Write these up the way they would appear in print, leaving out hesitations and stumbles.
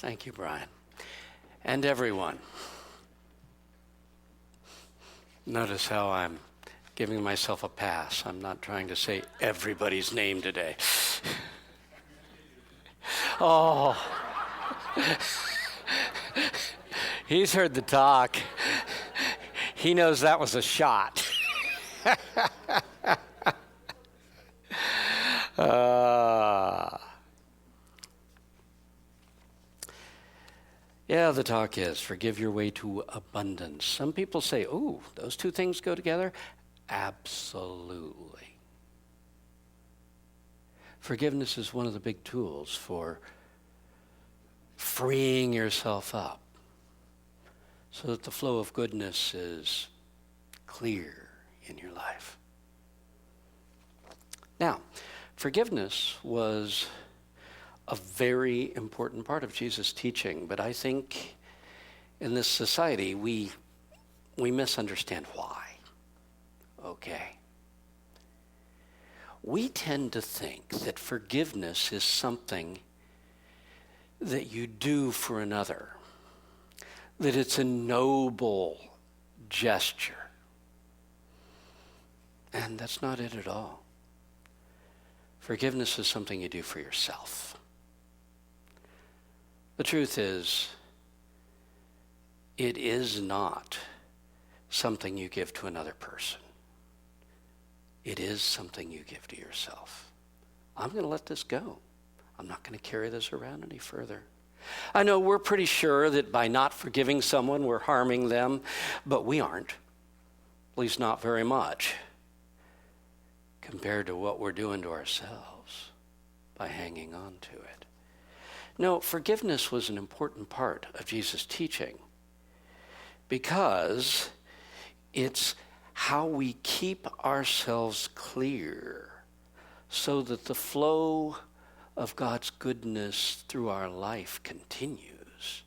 Thank you, Brian. And everyone. Notice how I'm giving myself a pass. I'm not trying to say everybody's name today. Oh. He's heard the talk. He knows that was a shot. Yeah, the talk is forgive your way to abundance. Some people say, oh, those two things go together? Absolutely. Forgiveness is one of the big tools for freeing yourself up so that the flow of goodness is clear in your life. Now, forgiveness was a very important part of Jesus' teaching, but I think in this society we misunderstand why. Okay. We tend to think that forgiveness is something that you do for another, that it's a noble gesture. And that's not it at all. Forgiveness is something you do for yourself. The truth is, it is not something you give to another person. It is something you give to yourself. I'm going to let this go. I'm not going to carry this around any further. I know we're pretty sure that by not forgiving someone, we're harming them, but we aren't. At least not very much compared to what we're doing to ourselves by hanging on to it. No, forgiveness was an important part of Jesus' teaching because it's how we keep ourselves clear so that the flow of God's goodness through our life continues,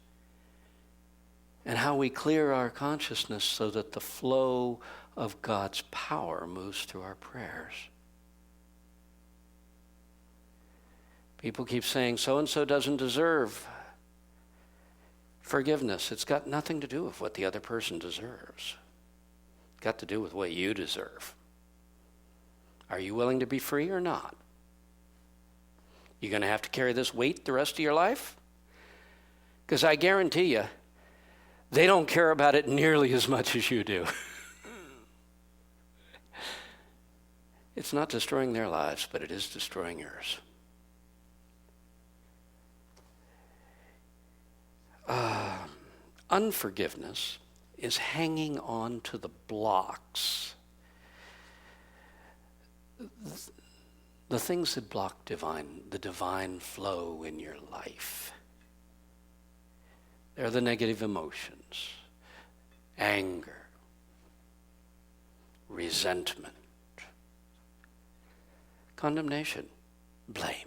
and how we clear our consciousness so that the flow of God's power moves through our prayers. People keep saying, so-and-so doesn't deserve forgiveness. It's got nothing to do with what the other person deserves. It's got to do with what you deserve. Are you willing to be free or not? You going to have to carry this weight the rest of your life? Because I guarantee you, they don't care about it nearly as much as you do. It's not destroying their lives, but it is destroying yours. Unforgiveness is hanging on to the blocks, the things that block the divine flow in your life. They're the negative emotions, anger, resentment, condemnation, blame.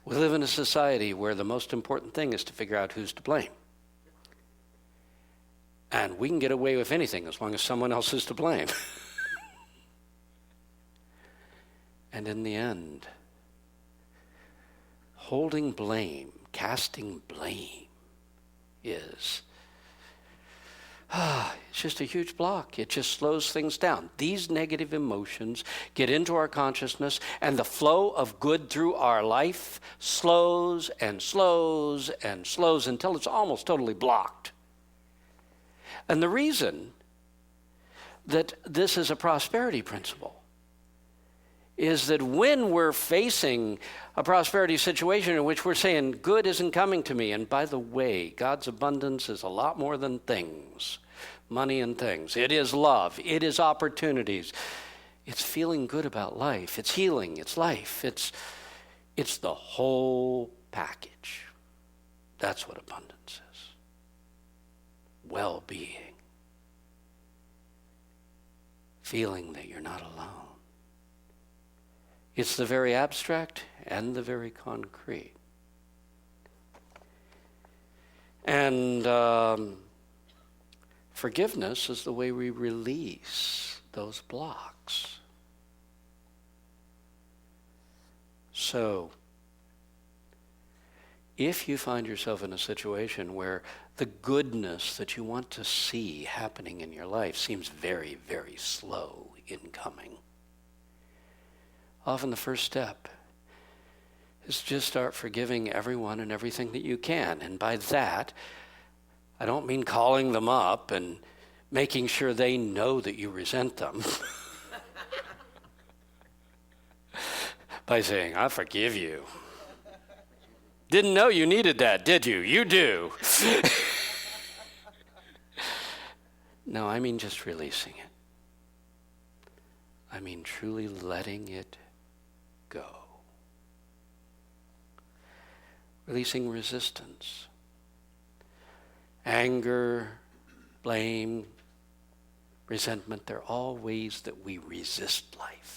We live in a society where the most important thing is to figure out who's to blame. And we can get away with anything as long as someone else is to blame. And in the end, holding blame, casting blame is it's just a huge block. It just slows things down. These negative emotions get into our consciousness, and the flow of good through our life slows and slows and slows until it's almost totally blocked. And the reason that this is a prosperity principle is that when we're facing a prosperity situation in which we're saying, good isn't coming to me, and by the way, God's abundance is a lot more than things, money and things. It is love. It is opportunities. It's feeling good about life. It's healing. It's life. It's the whole package. That's what abundance is. Well-being. Feeling that you're not alone. It's the very abstract and the very concrete. And forgiveness is the way we release those blocks. So, if you find yourself in a situation where the goodness that you want to see happening in your life seems very, very slow in coming, often the first step is just start forgiving everyone and everything that you can. And by that, I don't mean calling them up and making sure they know that you resent them. By saying, I forgive you. Didn't know you needed that, did you? You do. No, I mean just releasing it. I mean truly letting it go. Releasing resistance. Anger, blame, resentment, they're all ways that we resist life.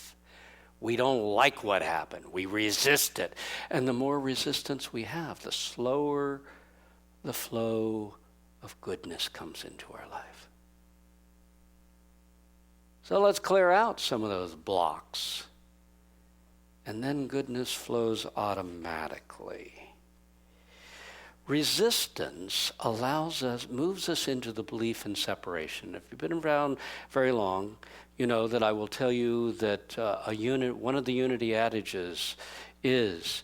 We don't like what happened. We resist it. And the more resistance we have, the slower the flow of goodness comes into our life. So let's clear out some of those blocks. And then goodness flows automatically. Resistance moves us into the belief in separation. If you've been around very long, you know that I will tell you that one of the unity adages is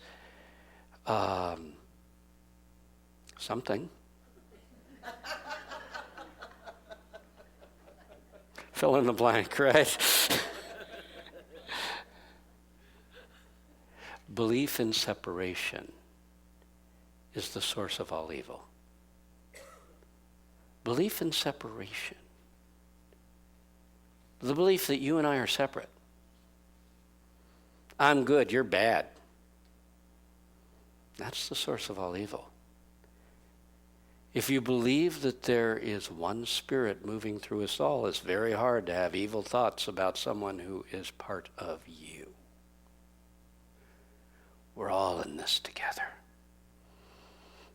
something. Fill in the blank, right? Belief in separation is the source of all evil. Belief in separation. The belief that you and I are separate. I'm good, you're bad. That's the source of all evil. If you believe that there is one spirit moving through us all, it's very hard to have evil thoughts about someone who is part of you. We're all in this together.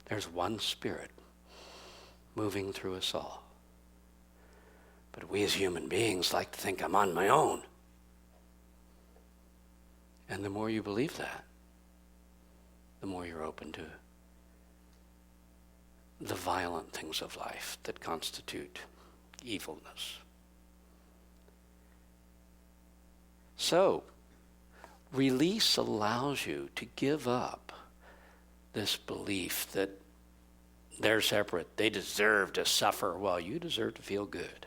There's one spirit moving through us all. But we as human beings like to think I'm on my own. And the more you believe that, the more you're open to the violent things of life that constitute evilness. So, release allows you to give up this belief that they're separate, they deserve to suffer while you deserve to feel good.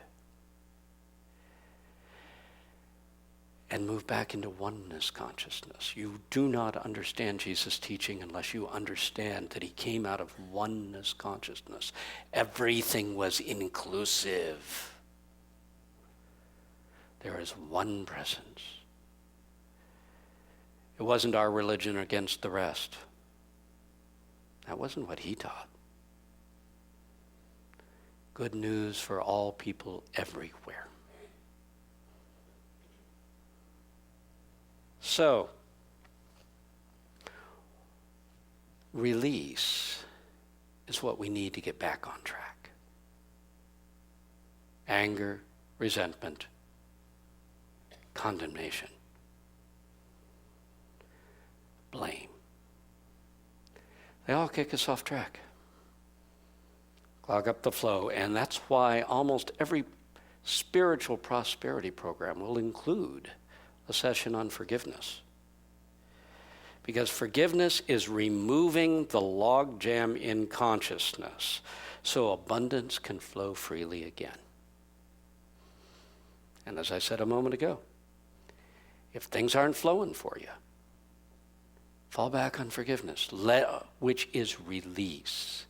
And move back into oneness consciousness. You do not understand Jesus' teaching unless you understand that he came out of oneness consciousness. Everything was inclusive. There is one presence. It wasn't our religion against the rest. That wasn't what he taught. Good news for all people everywhere. So, release is what we need to get back on track. Anger, resentment, condemnation, blame. They all kick us off track, clog up the flow, and that's why almost every spiritual prosperity program will include a session on forgiveness. Because forgiveness is removing the logjam in consciousness so abundance can flow freely again. And as I said a moment ago, if things aren't flowing for you, fall back on forgiveness, which is release,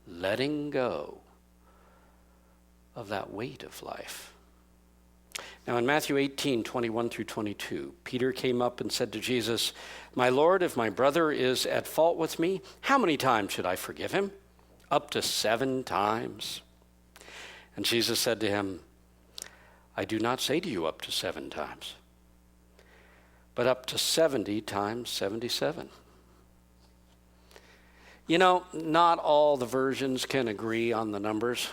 letting go of that weight of life. Now in Matthew 18, 21 through 22, Peter came up and said to Jesus, "My Lord, if my brother is at fault with me, how many times should I forgive him? Up to 7 times?" And Jesus said to him, "I do not say to you up to 7 times, but up to 70 times 77. You know, not all the versions can agree on the numbers.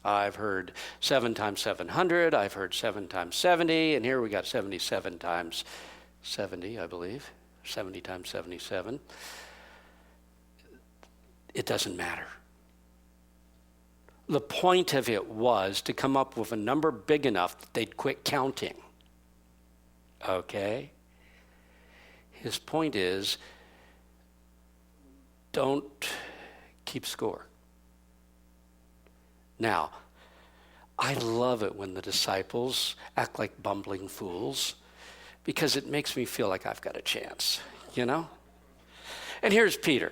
I've heard 7 times 700, I've heard 7 times 70, and here we got 77 times 70, I believe. 70 times 77. it doesn't matter. The point of it was to come up with a number big enough that they'd quit counting. Okay? His point is, don't keep score. Now, I love it when the disciples act like bumbling fools because it makes me feel like I've got a chance, you know? And here's Peter.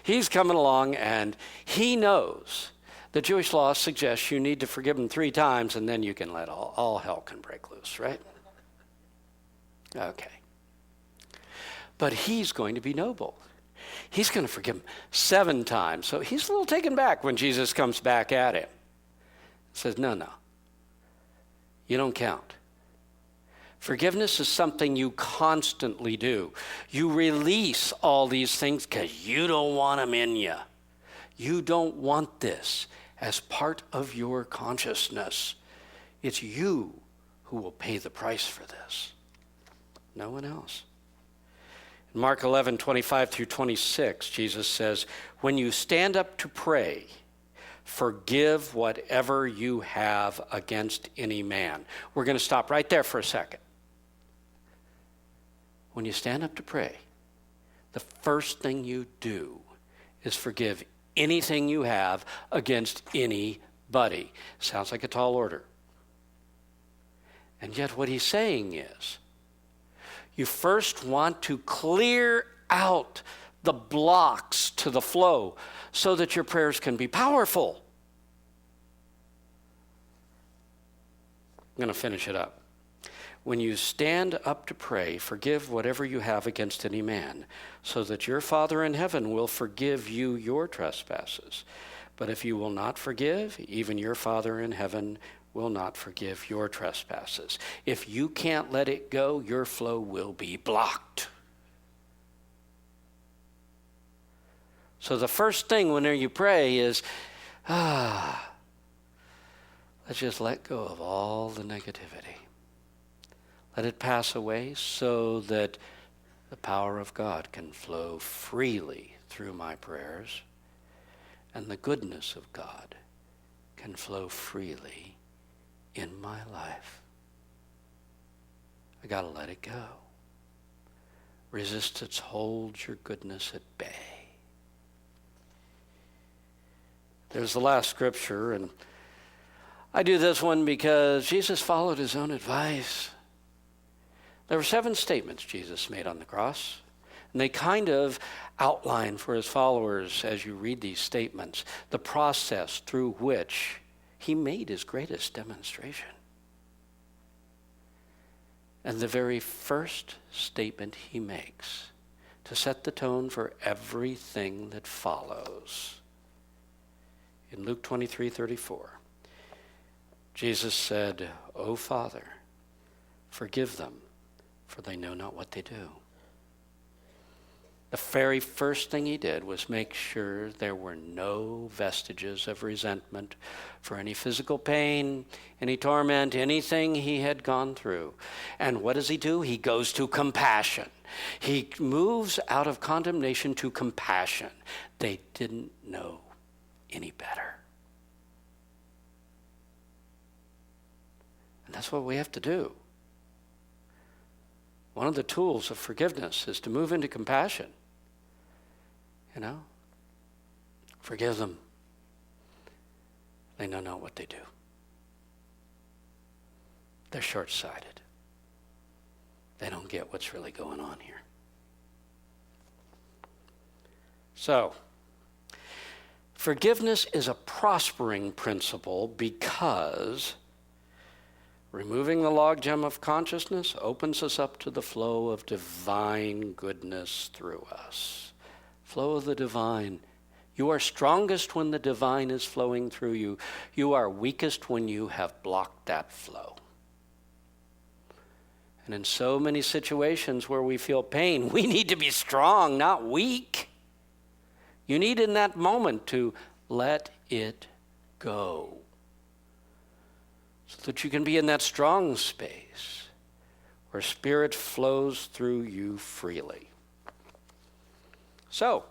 He's coming along and he knows the Jewish law suggests you need to forgive them 3 times and then you can let all hell can break loose, right? Okay. But he's going to be noble. He's going to forgive him 7 times. So he's a little taken back when Jesus comes back at him. Says, no, you don't count. Forgiveness is something you constantly do. You release all these things because you don't want them in you. You don't want this as part of your consciousness. It's you who will pay the price for this. No one else. In Mark 11:25 through 26, Jesus says, when you stand up to pray, forgive whatever you have against any man. We're going to stop right there for a second. When you stand up to pray, the first thing you do is forgive anything you have against anybody. Sounds like a tall order. And yet what he's saying is, you first want to clear out the blocks to the flow so that your prayers can be powerful. I'm going to finish it up. When you stand up to pray, forgive whatever you have against any man, so that your Father in heaven will forgive you your trespasses. But if you will not forgive, even your Father in heaven will not forgive your trespasses. If you can't let it go, your flow will be blocked. So the first thing whenever you pray is, let's just let go of all the negativity. Let it pass away so that the power of God can flow freely through my prayers, and the goodness of God can flow freely in my life. I got to let it go. Resistance holds your goodness at bay. There's the last scripture, and I do this one because Jesus followed his own advice. There were 7 statements Jesus made on the cross, and they kind of outline for his followers, as you read these statements, the process through which he made his greatest demonstration. And the very first statement he makes, to set the tone for everything that follows, in Luke 23:34, Jesus said, "O Father, forgive them, for they know not what they do." The very first thing he did was make sure there were no vestiges of resentment for any physical pain, any torment, anything he had gone through. And what does he do? He goes to compassion. He moves out of condemnation to compassion. They didn't know any better. And that's what we have to do. One of the tools of forgiveness is to move into compassion. You know? Forgive them. They know not what they do. They're short-sighted. They don't get what's really going on here. So, forgiveness is a prospering principle because removing the logjam of consciousness opens us up to the flow of divine goodness through us. Flow of the divine. You are strongest when the divine is flowing through you. You are weakest when you have blocked that flow. And in so many situations where we feel pain, we need to be strong, not weak. You need in that moment to let it go, so that you can be in that strong space where Spirit flows through you freely. So,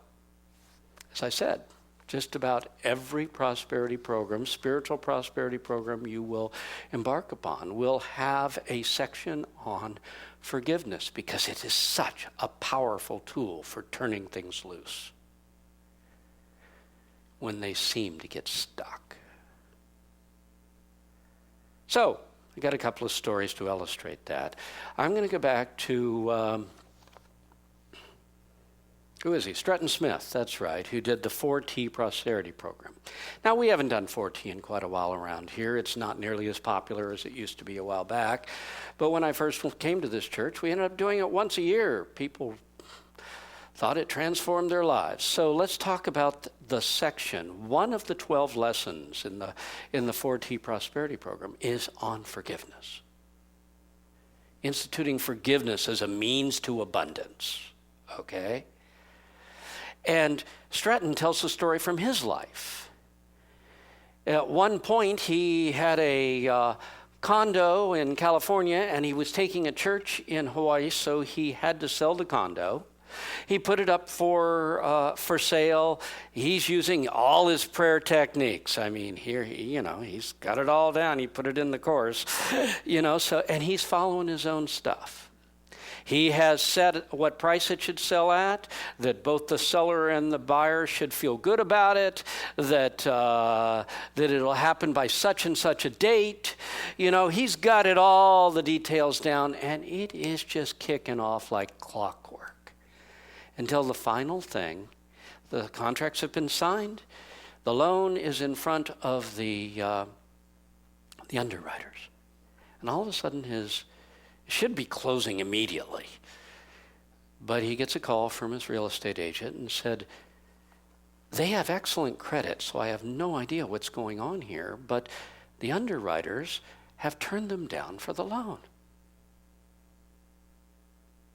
as I said, Just about every prosperity program, spiritual prosperity program you will embark upon will have a section on forgiveness because it is such a powerful tool for turning things loose when they seem to get stuck. So, I got a couple of stories to illustrate that. I'm going to go back to who is he? Stretton Smith, that's right, who did the 4T Prosperity Program. Now, we haven't done 4T in quite a while around here. It's not nearly as popular as it used to be a while back. But when I first came to this church, we ended up doing it once a year. People thought it transformed their lives. So let's talk about the section. One of the 12 lessons in the 4T Prosperity Program is on forgiveness. Instituting forgiveness as a means to abundance, okay? And Stratton tells the story from his life. At one point, he had a condo in California, and he was taking a church in Hawaii, so he had to sell the condo. He put it up for sale. He's using all his prayer techniques. I mean, here, he's got it all down. He put it in the course, and he's following his own stuff. He has set what price it should sell at, that both the seller and the buyer should feel good about it, that it'll happen by such and such a date. He's got it all, the details down, and it is just kicking off like clockwork. Until the final thing, the contracts have been signed, the loan is in front of the underwriters. And all of a sudden should be closing immediately. But he gets a call from his real estate agent and said, they have excellent credit, so I have no idea what's going on here, but the underwriters have turned them down for the loan.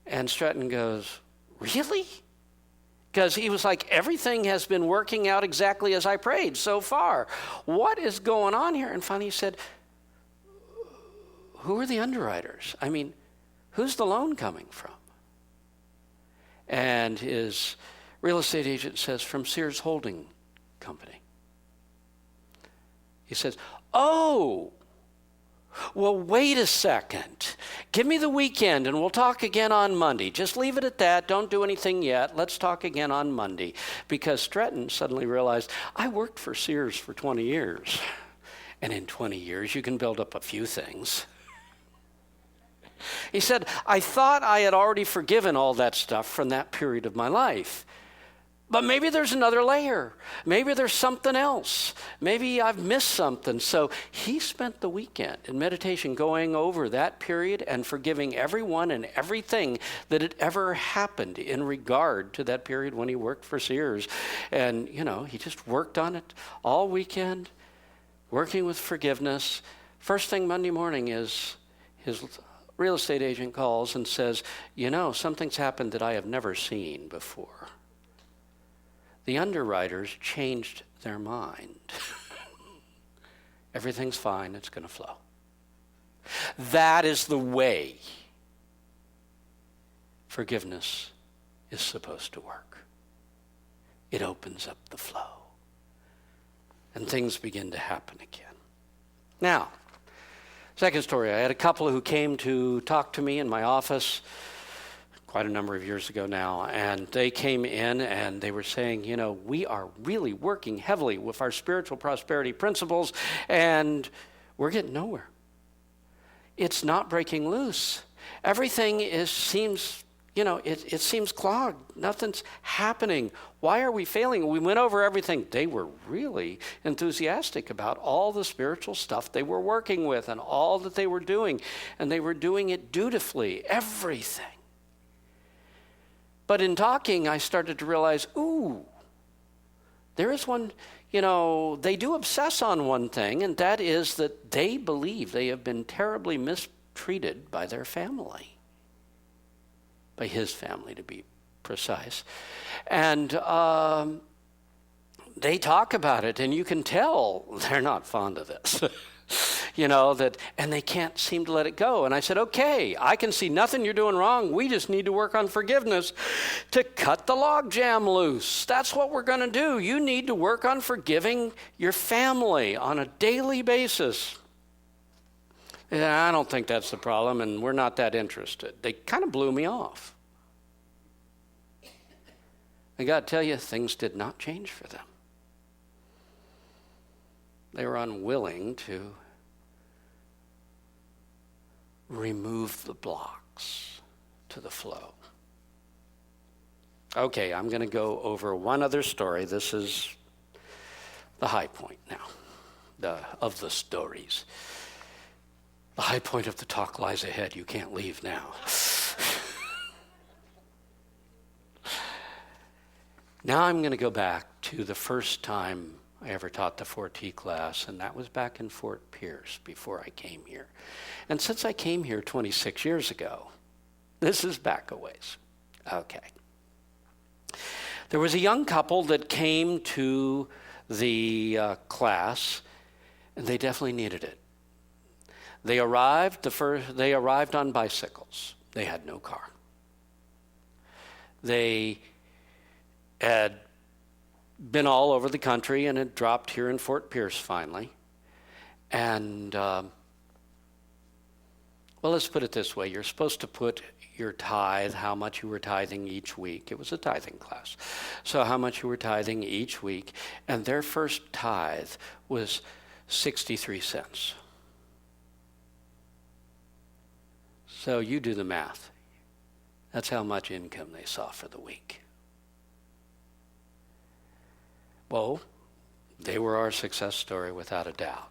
And Stratton goes, really? Because he was like, everything has been working out exactly as I prayed so far. What is going on here? And finally he said, who are the underwriters? I mean, who's the loan coming from? And his real estate agent says, from Sears Holding Company. He says, oh, well, wait a second. Give me the weekend and we'll talk again on Monday. Just leave it at that. Don't do anything yet. Let's talk again on Monday. Because Stratton suddenly realized, I worked for Sears for 20 years. And in 20 years, you can build up a few things. He said, I thought I had already forgiven all that stuff from that period of my life. But maybe there's another layer. Maybe there's something else. Maybe I've missed something. So he spent the weekend in meditation going over that period and forgiving everyone and everything that had ever happened in regard to that period when he worked for Sears. And, he just worked on it all weekend, working with forgiveness. First thing Monday morning is his real estate agent calls and says, something's happened that I have never seen before. The underwriters changed their mind. Everything's fine, it's going to flow. That is the way forgiveness is supposed to work. It opens up the flow. And things begin to happen again. Now, second story, I had a couple who came to talk to me in my office quite a number of years ago now, and they came in and they were saying, we are really working heavily with our spiritual prosperity principles, and we're getting nowhere. It's not breaking loose. Everything seems clogged. Nothing's happening. Why are we failing? We went over everything. They were really enthusiastic about all the spiritual stuff they were working with and all that they were doing, and they were doing it dutifully, everything. But in talking, I started to realize, there is one, they do obsess on one thing, and that is that they believe they have been terribly mistreated by their family, by his family to be precise. And they talk about it, and you can tell they're not fond of this. and they can't seem to let it go. And I said, okay, I can see nothing you're doing wrong. We just need to work on forgiveness to cut the logjam loose. That's what we're going to do. You need to work on forgiving your family on a daily basis. I don't think that's the problem, and we're not that interested. They kind of blew me off. I got to tell you, things did not change for them. They were unwilling to remove the blocks to the flow. Okay, I'm going to go over one other story. This is the high point now of the stories. The high point of the talk lies ahead. You can't leave now. Now I'm going to go back to the first time I ever taught the 4T class, and that was back in Fort Pierce before I came here. And since I came here 26 years ago, this is back a ways. Okay. There was a young couple that came to the class, and they definitely needed it. They arrived on bicycles. They had no car. They had been all over the country and had dropped here in Fort Pierce finally. And, well, let's put it this way. You're supposed to put your tithe, how much you were tithing each week. It was a tithing class. So how much you were tithing each week. And their first tithe was 63 cents. So you do the math. That's how much income they saw for the week. Well, they were our success story without a doubt.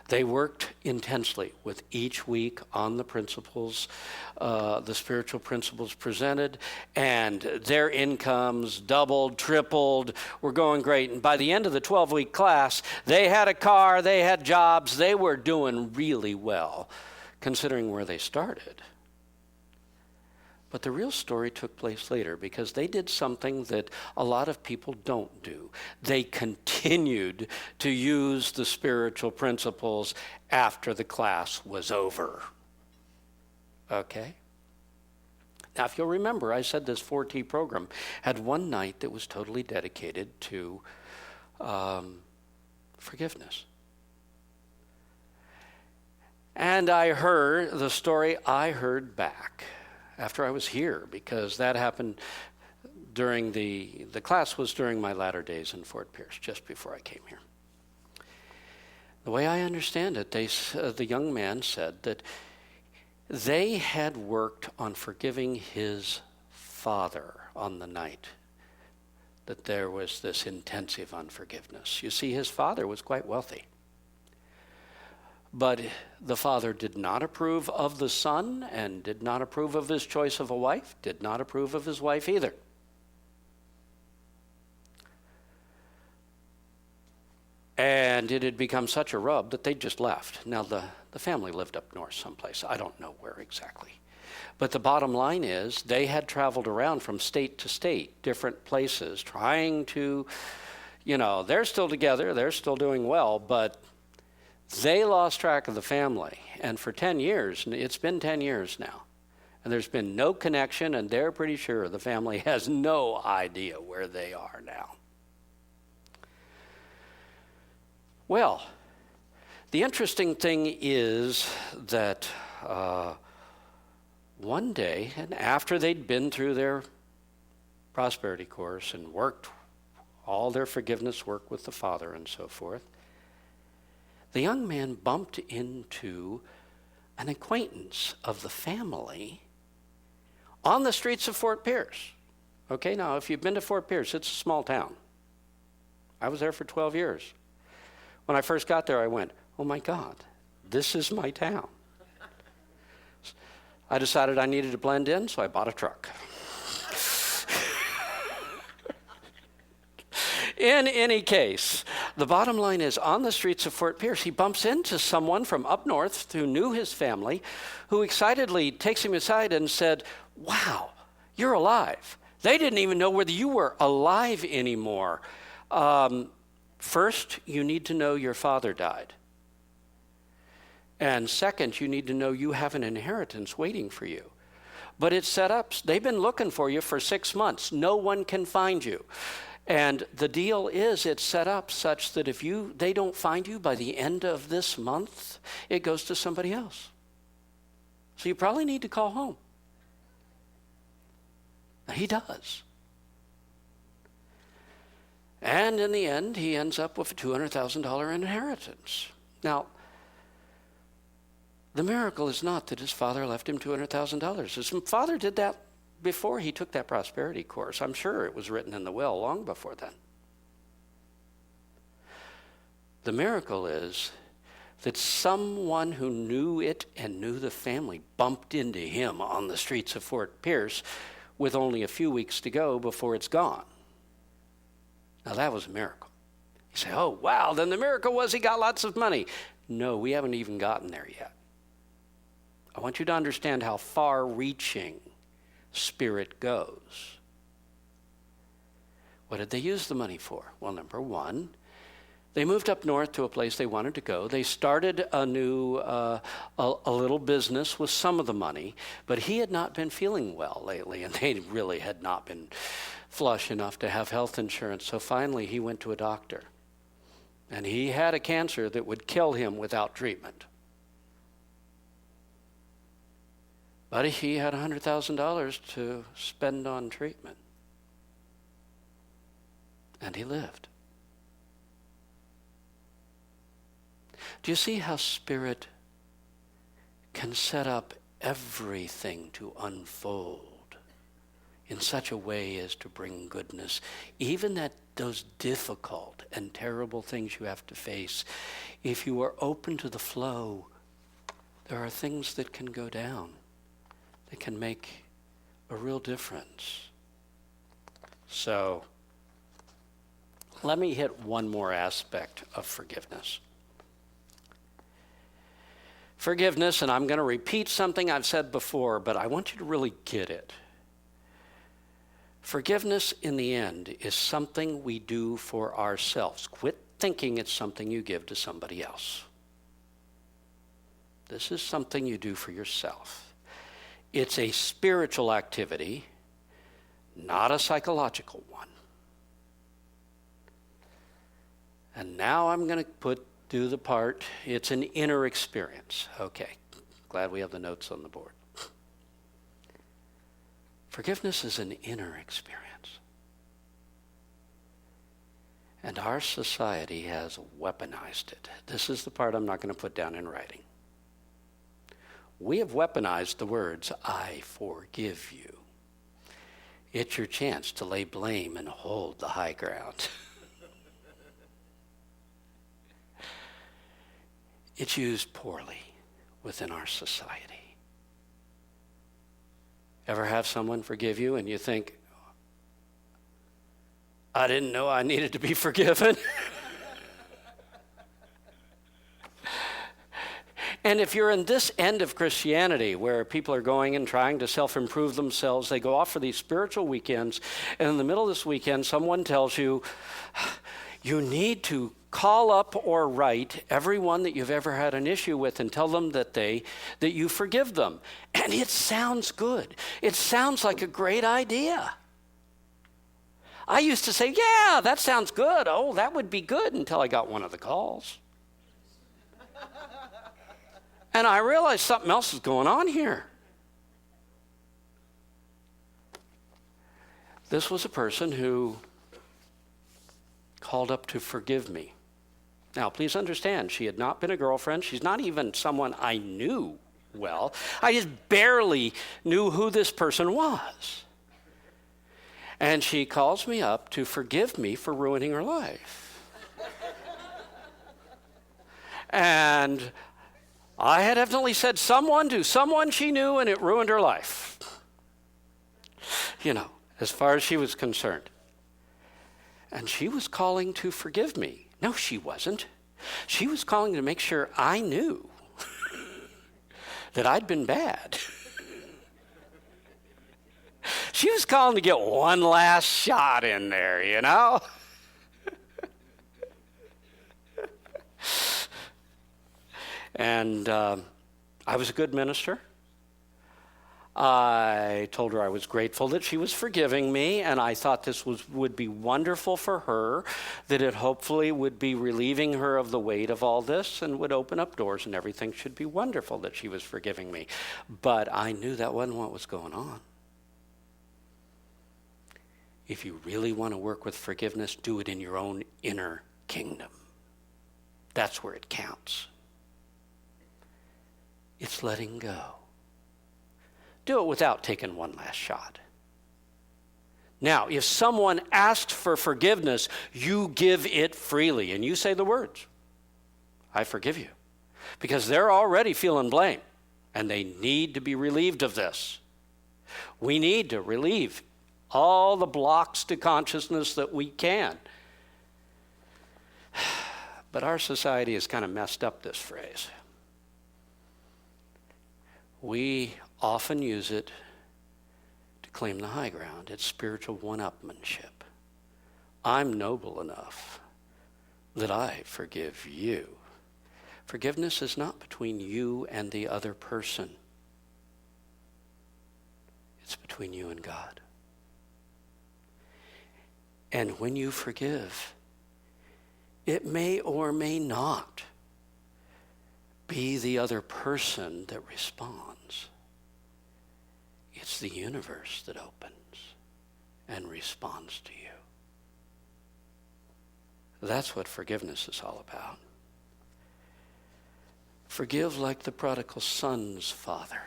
They worked intensely with each week on the principles, the spiritual principles presented, and their incomes doubled, tripled, were going great. And by the end of the 12-week class, they had a car, they had jobs, they were doing really well, considering where they started. But the real story took place later because they did something that a lot of people don't do. They continued to use the spiritual principles after the class was over. Okay? Now, if you'll remember, I said this 4T program had one night that was totally dedicated to forgiveness. And I heard the story I heard back after I was here, because that happened during the class was during my latter days in Fort Pierce, just before I came here. The way I understand it, the young man said that they had worked on forgiving his father on the night that there was this intensive unforgiveness. You see, his father was quite wealthy. But the father did not approve of the son and did not approve of his choice of a wife, did not approve of his wife either. And it had become such a rub that they just left. Now, the family lived up north someplace. I don't know where exactly. But the bottom line is they had traveled around from state to state, different places, trying to, they're still together, they're still doing well, but they lost track of the family, and for 10 years, it's been 10 years now, and there's been no connection, and they're pretty sure the family has no idea where they are now. Well, the interesting thing is that one day, and after they'd been through their prosperity course and worked all their forgiveness work with the father and so forth, the young man bumped into an acquaintance of the family on the streets of Fort Pierce. Okay, now if you've been to Fort Pierce, it's a small town. I was there for 12 years. When I first got there, I went, oh my God, this is my town. I decided I needed to blend in, so I bought a truck. In any case, the bottom line is on the streets of Fort Pierce, he bumps into someone from up north who knew his family, who excitedly takes him aside and said, wow, you're alive. They didn't even know whether you were alive anymore. First, you need to know your father died. And second, you need to know you have an inheritance waiting for you. But it's set up. They've been looking for you for 6 months. No one can find you. And the deal is it's set up such that if they don't find you by the end of this month, it goes to somebody else. So you probably need to call home. He does. And in the end, he ends up with a $200,000 inheritance. Now, the miracle is not that his father left him $200,000. His father did that before he took that prosperity course. I'm sure it was written in the will long before then. The miracle is that someone who knew it and knew the family bumped into him on the streets of Fort Pierce with only a few weeks to go before it's gone. Now that was a miracle. You say, oh, wow, then the miracle was he got lots of money. No, we haven't even gotten there yet. I want you to understand how far-reaching spirit goes. What did they use the money for? Well, number one, they moved up north to a place they wanted to go. They started a new, a little business with some of the money, but he had not been feeling well lately, and they really had not been flush enough to have health insurance. So finally, he went to a doctor, and he had a cancer that would kill him without treatment. But he had $100,000 to spend on treatment, and he lived. Do you see how spirit can set up everything to unfold in such a way as to bring goodness? Even those difficult and terrible things you have to face, if you are open to the flow, there are things that can go down that can make a real difference. So, let me hit one more aspect of forgiveness. Forgiveness, and I'm going to repeat something I've said before, but I want you to really get it. Forgiveness, in the end, is something we do for ourselves. Quit thinking it's something you give to somebody else. This is something you do for yourself. It's a spiritual activity, not a psychological one. And now I'm going to do the part, it's an inner experience. Okay, glad we have the notes on the board. Forgiveness is an inner experience. And our society has weaponized it. This is the part I'm not going to put down in writing. We have weaponized the words, I forgive you. It's your chance to lay blame and hold the high ground. It's used poorly within our society. Ever have someone forgive you and you think, I didn't know I needed to be forgiven? And if you're in this end of Christianity where people are going and trying to self-improve themselves, they go off for these spiritual weekends, and in the middle of this weekend, someone tells you, you need to call up or write everyone that you've ever had an issue with and tell them that you forgive them. And it sounds good. It sounds like a great idea. I used to say, yeah, that sounds good. Oh, that would be good, until I got one of the calls. And I realized something else is going on here. This was a person who called up to forgive me. Now, please understand, she had not been a girlfriend. She's not even someone I knew well. I just barely knew who this person was. And she calls me up to forgive me for ruining her life. And I had definitely said someone to someone she knew, and it ruined her life. You know, as far as she was concerned. And she was calling to forgive me. No, she wasn't. She was calling to make sure I knew that I'd been bad. She was calling to get one last shot in there, you know? And I was a good minister. I told her I was grateful that she was forgiving me, and I thought this would be wonderful for her, that it hopefully would be relieving her of the weight of all this and would open up doors and everything should be wonderful that she was forgiving me. But I knew that wasn't what was going on. If you really want to work with forgiveness, do it in your own inner kingdom. That's where it counts. It's letting go. Do it without taking one last shot. Now, if someone asks for forgiveness, you give it freely, and you say the words, I forgive you. Because they're already feeling blame, and they need to be relieved of this. We need to relieve all the blocks to consciousness that we can. But our society has kind of messed up this phrase. We often use it to claim the high ground. It's spiritual one-upmanship. I'm noble enough that I forgive you. Forgiveness is not between you and the other person. It's between you and God. And when you forgive, it may or may not be the other person that responds. It's the universe that opens and responds to you. That's what forgiveness is all about. Forgive like the prodigal son's father.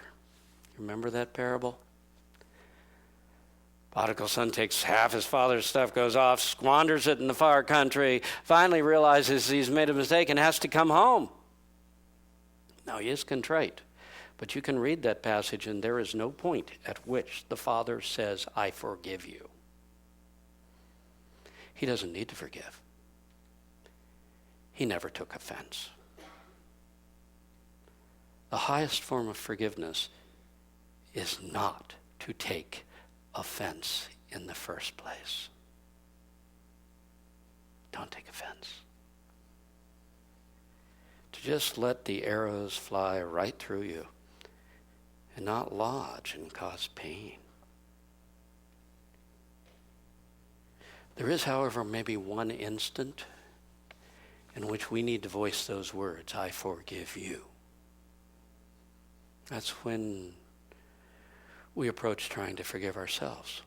Remember that parable? Prodigal son takes half his father's stuff, goes off, squanders it in the far country, finally realizes he's made a mistake and has to come home. Now, he is contrite, but you can read that passage and there is no point at which the father says, I forgive you. He doesn't need to forgive. He never took offense. The highest form of forgiveness is not to take offense in the first place. Don't take offense. To just let the arrows fly right through you and not lodge and cause pain. There is, however, maybe one instant in which we need to voice those words, I forgive you. That's when we approach trying to forgive ourselves.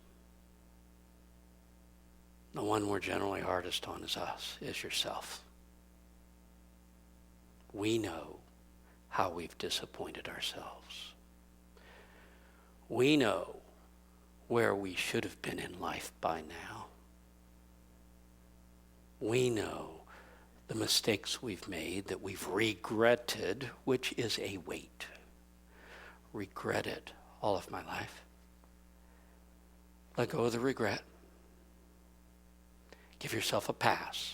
The one we're generally hardest on is yourself. We know how we've disappointed ourselves. We know where we should have been in life by now. We know the mistakes we've made that we've regretted, which is a weight. Regretted all of my life. Let go of the regret. Give yourself a pass.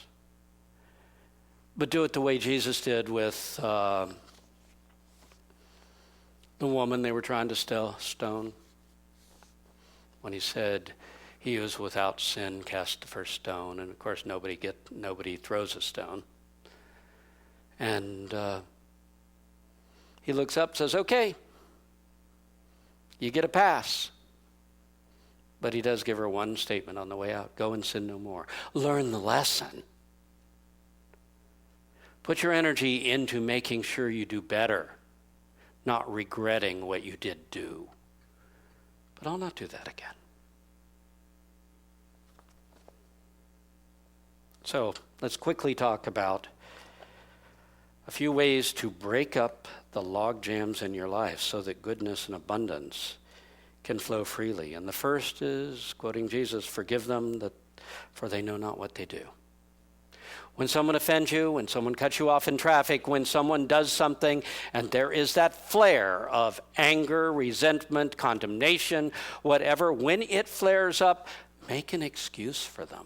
But do it the way Jesus did with the woman they were trying to stone. When he said, he who is without sin cast the first stone. And of course nobody throws a stone. And he looks up and says, okay, you get a pass. But he does give her one statement on the way out. Go and sin no more. Learn the lesson. Put your energy into making sure you do better, not regretting what you did do. But I'll not do that again. So let's quickly talk about a few ways to break up the log jams in your life so that goodness and abundance can flow freely. And the first is, quoting Jesus, forgive them for they know not what they do. When someone offends you, when someone cuts you off in traffic, when someone does something and there is that flare of anger, resentment, condemnation, whatever, when it flares up, make an excuse for them.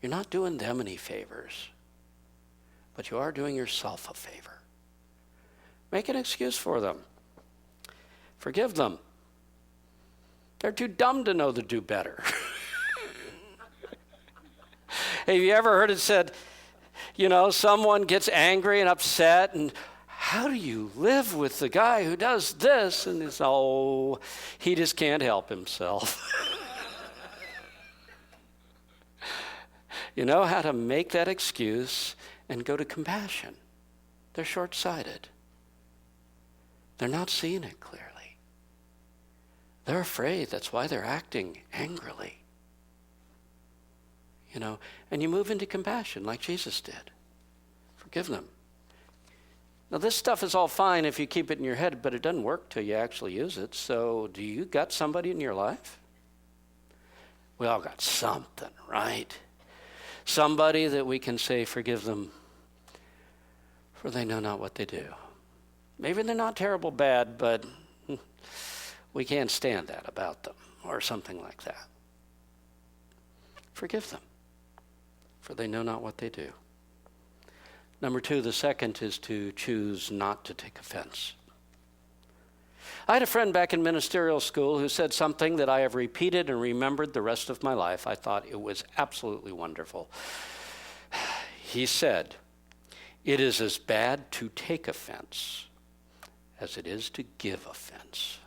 You're not doing them any favors, but you are doing yourself a favor. Make an excuse for them. Forgive them. They're too dumb to know to do better. Have you ever heard it said, someone gets angry and upset, and how do you live with the guy who does this? And it's, oh, he just can't help himself. You know how to make that excuse and go to compassion. They're short-sighted. They're not seeing it clearly. They're afraid. That's why they're acting angrily. You know, and you move into compassion like Jesus did. Forgive them. Now, this stuff is all fine if you keep it in your head, but it doesn't work till you actually use it. So do you got somebody in your life? We all got something, right? Somebody that we can say, forgive them, for they know not what they do. Maybe they're not terrible bad, but we can't stand that about them, or something like that. Forgive them, for they know not what they do. Number 2, the second is to choose not to take offense. I had a friend back in ministerial school who said something that I have repeated and remembered the rest of my life. I thought it was absolutely wonderful. He said, "It is as bad to take offense as it is to give offense."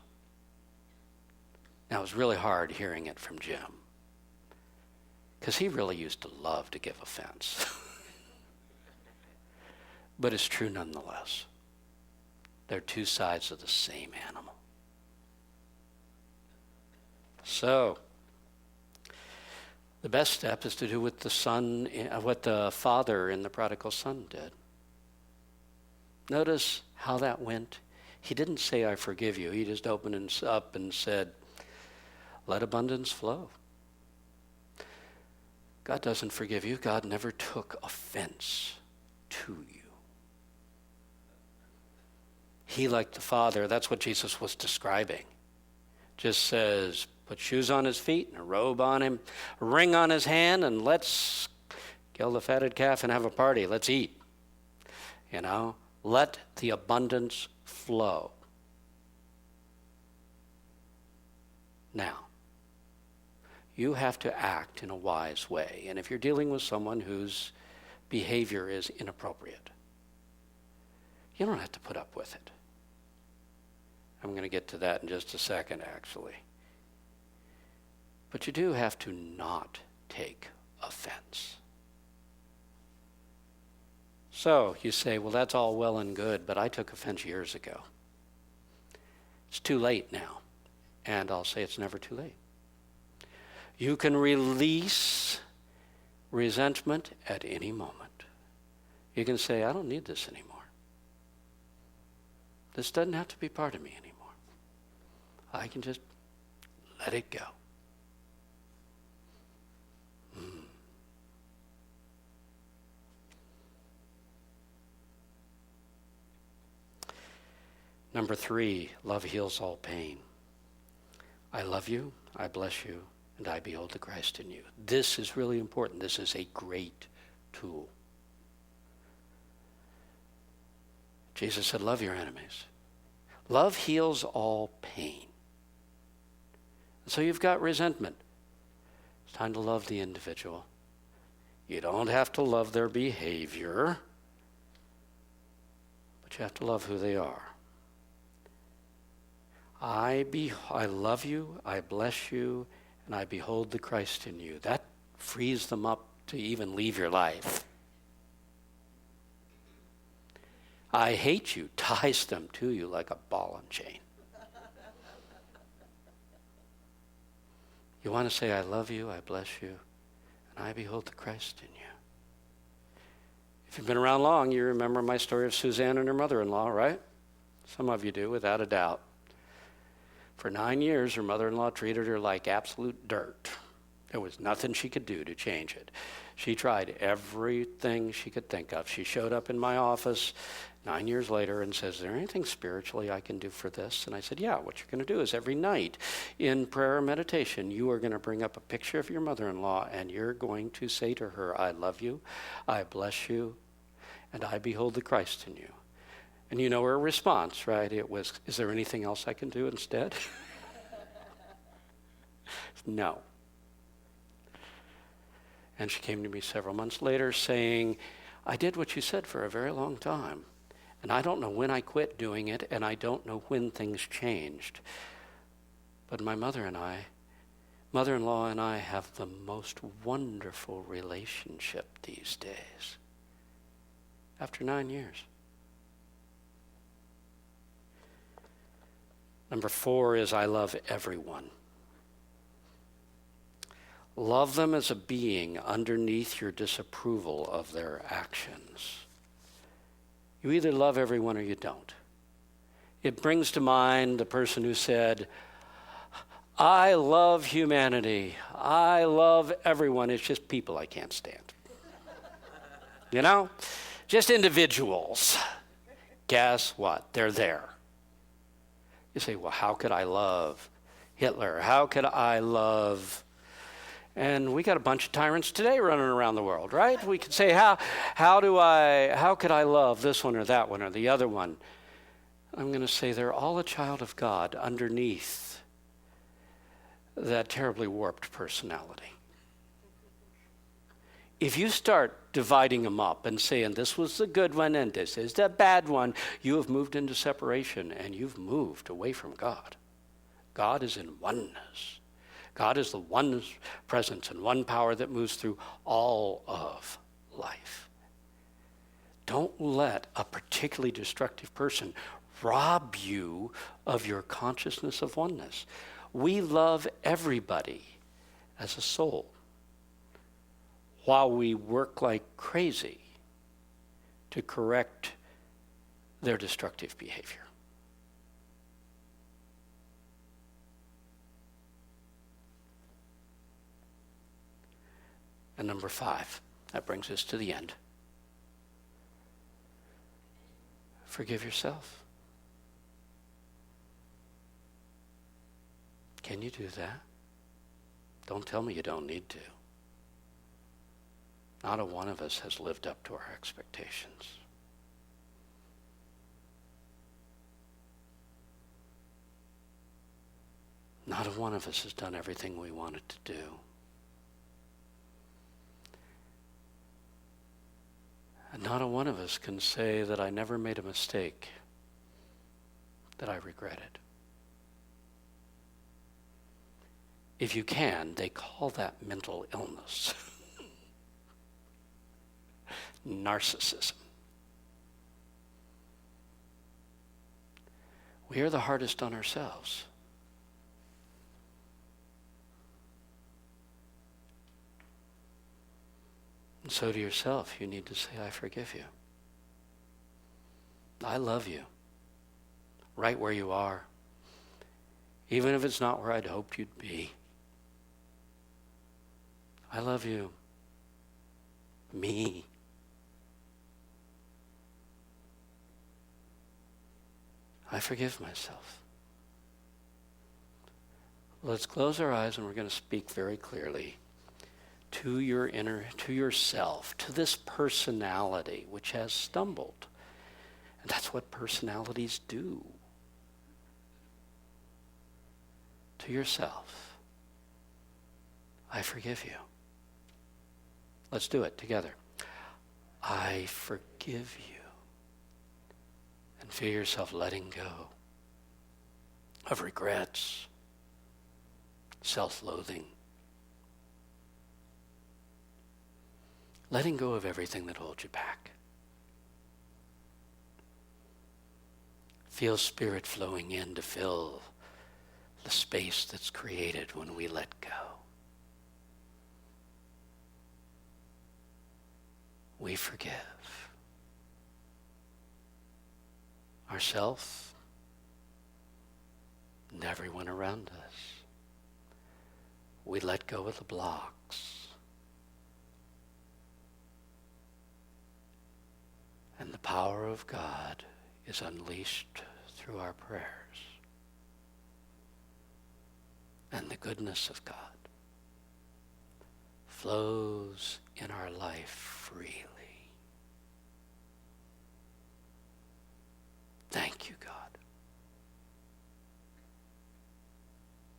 Now, it was really hard hearing it from Jim, because he really used to love to give offense. But it's true nonetheless. They're two sides of the same animal. So, the best step is to do what the father in the prodigal son did. Notice how that went. He didn't say, "I forgive you." He just opened it up and said, "Let abundance flow." God doesn't forgive you. God never took offense to you. He, like the Father, that's what Jesus was describing. Just says, put shoes on his feet and a robe on him, a ring on his hand, and let's kill the fatted calf and have a party. Let's eat. You know, let the abundance flow. Now, you have to act in a wise way. And if you're dealing with someone whose behavior is inappropriate, you don't have to put up with it. I'm going to get to that in just a second, actually. But you do have to not take offense. So you say, well, that's all well and good, but I took offense years ago. It's too late now. And I'll say it's never too late. You can release resentment at any moment. You can say, I don't need this anymore. This doesn't have to be part of me anymore. I can just let it go. Number 3, love heals all pain. I love you, I bless you, and I behold the Christ in you. This is really important. This is a great tool. Jesus said, love your enemies. Love heals all pain. So you've got resentment. It's time to love the individual. You don't have to love their behavior, but you have to love who they are. I love you, I bless you, and I behold the Christ in you. That frees them up to even leave your life. I hate you ties them to you like a ball and chain. You want to say, I love you, I bless you, and I behold the Christ in you. If you've been around long, you remember my story of Suzanne and her mother-in-law, right? Some of you do, without a doubt. For 9 years, her mother-in-law treated her like absolute dirt. There was nothing she could do to change it. She tried everything she could think of. She showed up in my office 9 years later and says, is there anything spiritually I can do for this? And I said, yeah, what you're going to do is every night in prayer or meditation, you are going to bring up a picture of your mother-in-law and you're going to say to her, I love you, I bless you, and I behold the Christ in you. And you know her response, right? It was, is there anything else I can do instead? No. And she came to me several months later saying, I did what you said for a very long time, And I don't know when I quit doing it, and I don't know when things changed. But my mother-in-law and I have the most wonderful relationship these days. After 9 years. Number 4 is I love everyone. Love them as a being underneath your disapproval of their actions. You either love everyone or you don't. It brings to mind the person who said, I love humanity. I love everyone. It's just people I can't stand. You know? Just individuals. Guess what? They're there. You say, well, how could I love Hitler? How could I love... And we got a bunch of tyrants today running around the world, right? We could say, how could I love this one or that one or the other one? I'm going to say they're all a child of God underneath that terribly warped personality. If you start dividing them up and saying this was the good one and this is the bad one, you have moved into separation and you've moved away from God. God is in oneness. God is the one presence and one power that moves through all of life. Don't let a particularly destructive person rob you of your consciousness of oneness. We love everybody as a soul while we work like crazy to correct their destructive behavior. And number 5, that brings us to the end. Forgive yourself. Can you do that? Don't tell me you don't need to. Not a one of us has lived up to our expectations. Not a one of us has done everything we wanted to do. And not a one of us can say that I never made a mistake that I regretted. If you can, they call that mental illness. Narcissism. We are the hardest on ourselves. And so to yourself, you need to say, I forgive you. I love you. Right where you are. Even if it's not where I'd hoped you'd be. I love you. Me. I forgive myself. Let's close our eyes and we're going to speak very clearly to your to yourself, to this personality which has stumbled. And that's what personalities do. To yourself, I forgive you. Let's do it together. I forgive you. And feel yourself letting go of regrets, self-loathing. Letting go of everything that holds you back. Feel Spirit flowing in to fill the space that's created when we let go. We forgive ourselves and everyone around us. We let go of the blocks. And the power of God is unleashed through our prayers. And the goodness of God flows in our life freely. Thank you, God.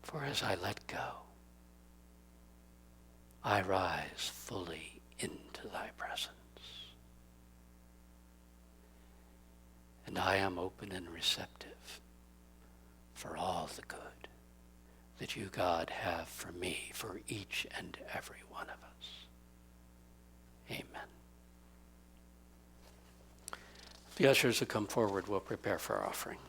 For as I let go, I rise fully into thy presence. And I am open and receptive for all the good that you, God, have for me, for each and every one of us. Amen. The ushers who come forward will prepare for our offering.